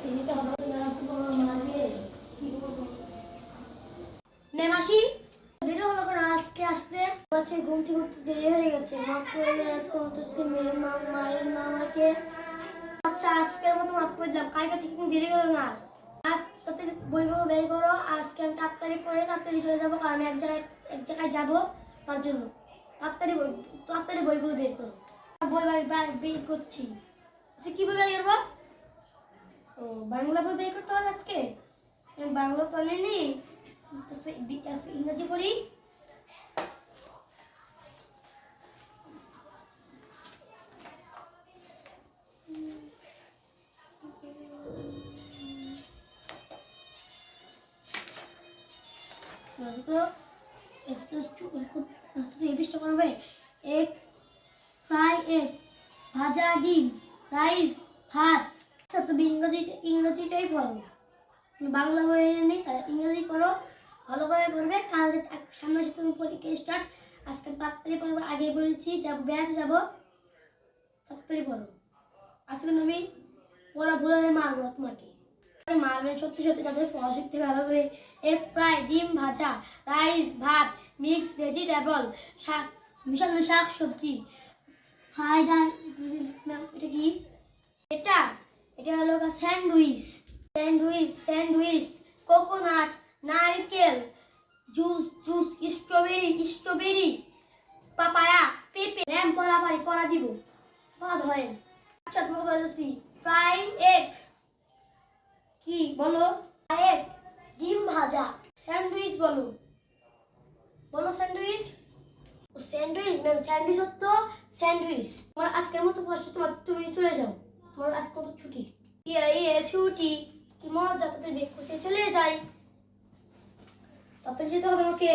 দিতে হবে মারবে কি করবো নে মাসি দেরি হলো কেন আজকে আসতে আজকে ঘুম থেকে উঠতে দেরি হয়ে গেছে মাফ করে দিয়েছে মেরে মায়ের না আমাকে আচ্ছা আজকের মতো মাফ করে দিলাম কালকে ঠিক দেরি করো না আর তাড়াতাড়ি বইগুলো বের করো আজকে আমি তাড়াতাড়ি পড়ে তাড়াতাড়ি চলে যাবো কারণ আমি এক জায়গায় যাবো তার জন্য তাড়াতাড়ি বইগুলো বের করো বই বের করছি আচ্ছা কি বই বের করবো ও বাংলা বই বের করতে হবে আজকে আমি বাংলা তো আনিনি ইংরেজি পড়ি এই পৃষ্ঠা করবে এক ফ্রাই এগ ভাজা ডিম রাইস ভাত আচ্ছা তুমি ইংরেজিটাই পড়ো বাংলা বই নেই তাই ইংরেজি পড়ো ভালো করে পড়বে কাল সামনে সাথে পরীক্ষা স্টার্ট আজকে তাড়াতাড়ি পড়বে আগে বলেছি যাব বেড়াতে যাবো তাড়াতাড়ি পড়ো আজকে তুমি পড়া ভুলে মারবো তোমাকে মারবে সত্যি সত্যি তাদের পড়া শিখতে ভালো করে এগ ফ্রাই ডিম ভাজা রাইস ভাত মিক্স ভেজিটেবল শাক মিশানো শাক সবজি ফ্রাইড এটা কি এটা এটা হলো স্যান্ডউইচ স্যান্ডউইচ কোকোনাট নারকেল জুস স্ট্রবেরি পাপায়া পেঁপে র্যাম পড়া দিব পড়া ধরেন আচ্ছা তোমাকে বলছি ফ্রাই এগ কি বলো এগ ডিম ভাজা স্যান্ডউইচ বলো স্যান্ডউইচ ম্যাম স্যান্ডউইচ হতো স্যান্ডউইচ তোমার আজকের মতো তুমি চলে যাও তোমার আজকে মতো ছুটি ছুটি কি মজা তাদের বের করছে চলে যাই তাড়াতাড়ি যেতে হবে আমাকে